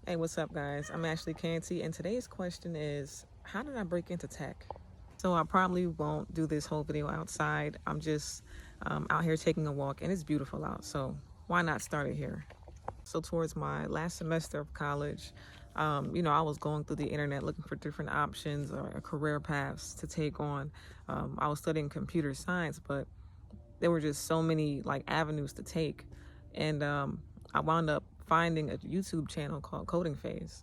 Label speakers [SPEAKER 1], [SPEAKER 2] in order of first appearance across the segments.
[SPEAKER 1] Hey, what's up, guys? I'm AshleyCanty, and today's question is, how did I break into tech? So I probably won't do this whole video outside. I'm just out here taking a walk, and it's beautiful out, so why not start it here? So towards my last semester of college, I was going through the internet looking for different options or career paths to take on. I was studying computer science, but there were just so many like avenues to take, and I wound up finding a YouTube channel called Coding Phase,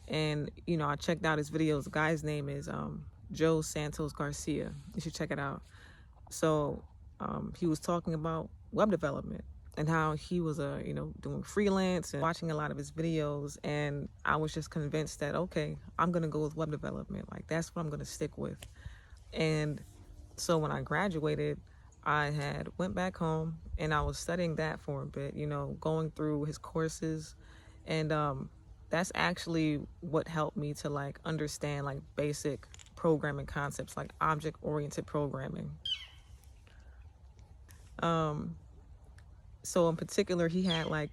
[SPEAKER 1] and I checked out his videos. The guy's name is Joe Santos Garcia. You should check it out. So he was talking about web development and how he was doing freelance and watching a lot of his videos, and I was just convinced that, okay, I'm gonna go with web development. Like, that's what I'm gonna stick with. And so when I graduated, I had went back home and I was studying that for a bit, going through his courses, and that's actually what helped me to like understand like basic programming concepts like object-oriented programming. So in particular, he had a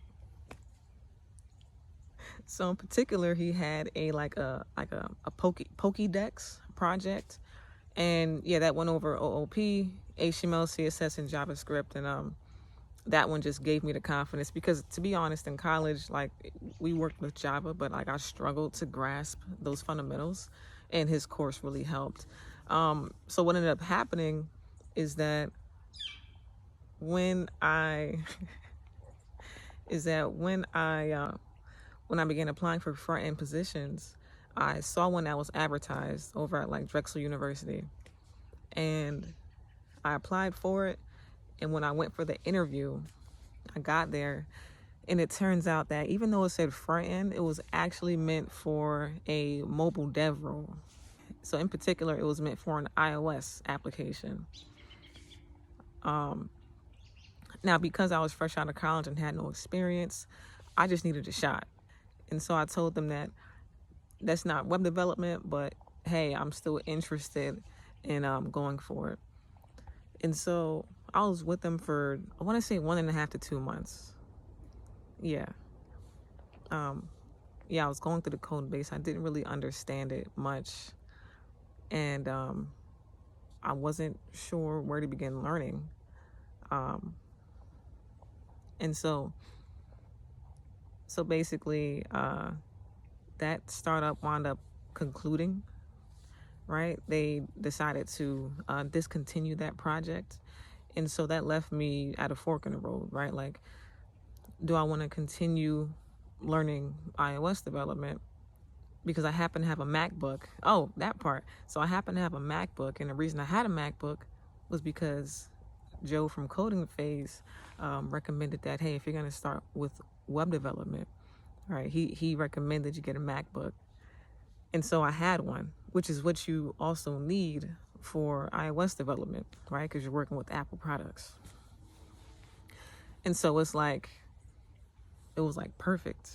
[SPEAKER 1] Pokédex project, and yeah, that went over OOP, HTML, CSS, and JavaScript, and that one just gave me the confidence because, to be honest, in college, like, we worked with Java, but like I struggled to grasp those fundamentals, and his course really helped. So what ended up happening is that when I when I began applying for front end positions, I saw one that was advertised over at like Drexel University, and I applied for it. And when I went for the interview, I got there, and it turns out that even though it said front end, it was actually meant for a mobile dev role. So in particular, it was meant for an iOS application. Now, because I was fresh out of college and had no experience, I just needed a shot. And so I told them that that's not web development, but hey, I'm still interested in going for it. And so I was with them for, I want to say 1.5 to 2 months. Yeah. I was going through the code base. I didn't really understand it much. And I wasn't sure where to begin learning. And so basically, that startup wound up concluding, right? They decided to discontinue that project. And so that left me at a fork in the road, right? Like, do I want to continue learning iOS development? Because I happen to have a MacBook. Oh, that part. So I happen to have a MacBook. And the reason I had a MacBook was because Joe from Coding Phase recommended that, hey, if you're going to start with web development, right, he recommended you get a MacBook. And so I had one, which is what you also need for iOS development, right? Because you're working with Apple products. And so it was like perfect.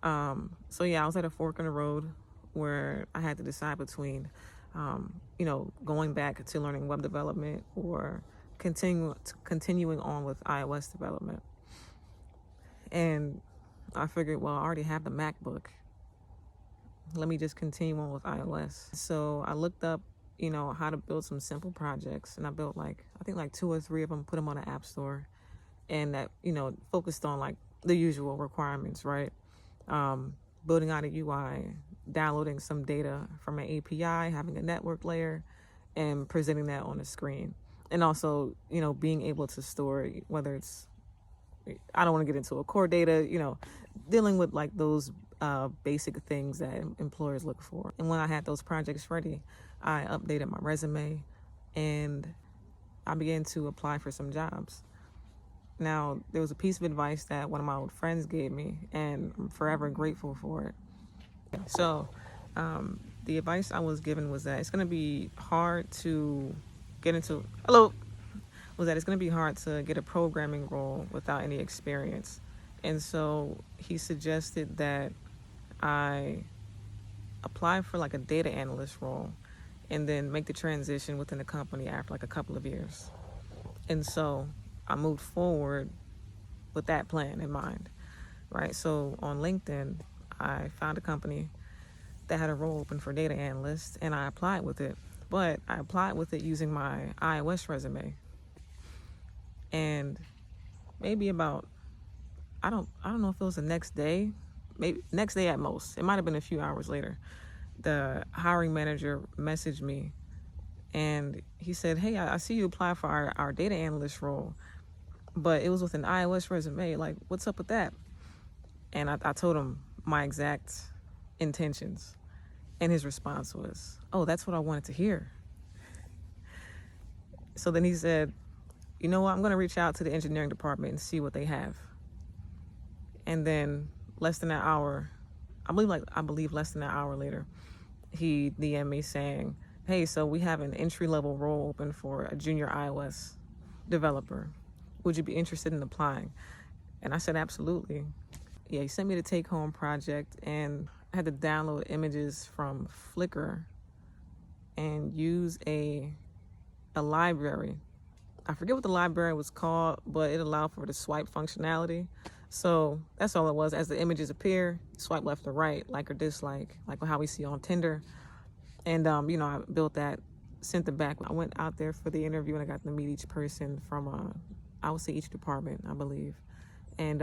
[SPEAKER 1] So yeah, I was at a fork in the road where I had to decide between, going back to learning web development or continuing on with iOS development. And I figured, well, I already have the MacBook. Let me just continue on with iOS. So I looked up, how to build some simple projects, and I built I think 2 or 3 of them, put them on the App Store, and that, focused on like the usual requirements, right? Building out a UI, downloading some data from an API, having a network layer, and presenting that on the screen. And also, being able to store, whether it's, I don't want to get into a core data, dealing with like those basic things that employers look for. And when I had those projects ready, I updated my resume and I began to apply for some jobs. Now, there was a piece of advice that one of my old friends gave me, and I'm forever grateful for it. So the advice I was given was that it's going to be hard to get into, it's going to be hard to get a programming role without any experience. And so he suggested that I apply for like a data analyst role and then make the transition within the company after like a couple of years. And so I moved forward with that plan in mind, right? So on LinkedIn, I found a company that had a role open for data analyst, and I applied with it. But I applied with it using my iOS resume. And maybe about, I don't know if it was the next day, maybe next day at most. It might have been a few hours later. The hiring manager messaged me, and he said, "Hey, I see you apply for our data analyst role, but it was with an iOS resume. Like, what's up with that?" And I told him my exact intentions. And his response was, "Oh, that's what I wanted to hear." So then he said, "You know what? I'm going to reach out to the engineering department and see what they have." And then less than an hour, I believe less than an hour later, he DM'd me saying, "Hey, so we have an entry-level role open for a junior iOS developer. Would you be interested in applying?" And I said, "Absolutely." Yeah, he sent me the take-home project, and I had to download images from Flickr and use a library. I forget what the library was called, but it allowed for the swipe functionality. So that's all it was. As the images appear, swipe left or right, like or dislike, like how we see on Tinder. And, I built that, sent it back. I went out there for the interview, and I got to meet each person from, I would say each department, I believe. And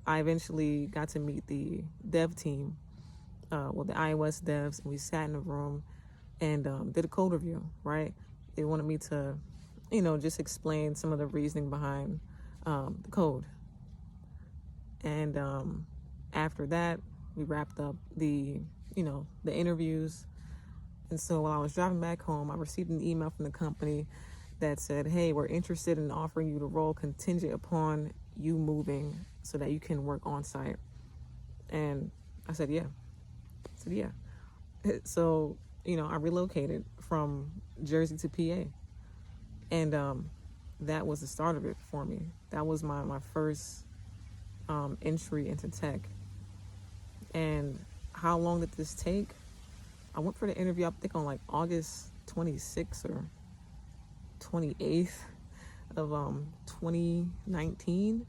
[SPEAKER 1] I eventually got to meet the dev team, the iOS devs, and we sat in a room and did a code review, right? They wanted me to, just explain some of the reasoning behind the code. And after that, we wrapped up the interviews. And so while I was driving back home, I received an email from the company that said, "Hey, we're interested in offering you the role contingent upon you moving so that you can work on site." And I said, yeah. So, I relocated from Jersey to PA. And that was the start of it for me. That was my first entry into tech. And how long did this take? I went for the interview, I think on like August 26th or 28th of 2019.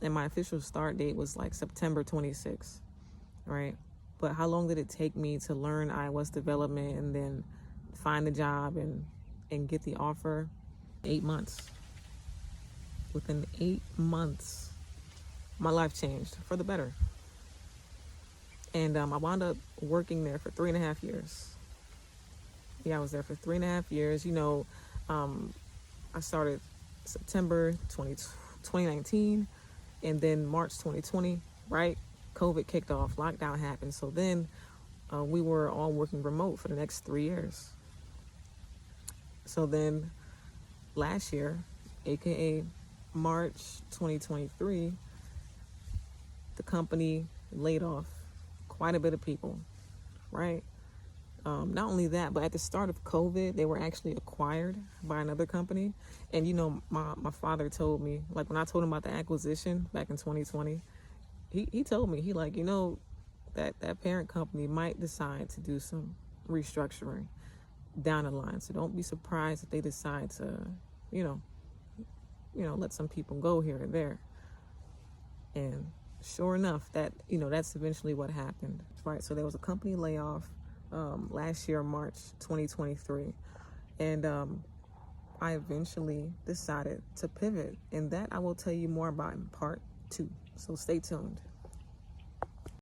[SPEAKER 1] And my official start date was like September 26th, right? But how long did it take me to learn iOS development and then find the job and get the offer? 8 months. Within 8 months, my life changed for the better. And I wound up working there for 3.5 years. Yeah, I was there for 3.5 years. I started September 2019, and then March 2020, right? COVID kicked off, lockdown happened. So then we were all working remote for the next 3 years. So then last year, aka March 2023, the company laid off quite a bit of people, right? Not only that, but at the start of COVID, they were actually acquired by another company. And, my father told me, like when I told him about the acquisition back in 2020, he told me, that parent company might decide to do some restructuring down the line. So don't be surprised if they decide to, let some people go here and there. And sure enough, that's eventually what happened, right? So there was a company layoff last year, March 2023. And I eventually decided to pivot. And that I will tell you more about in part 2. So stay tuned.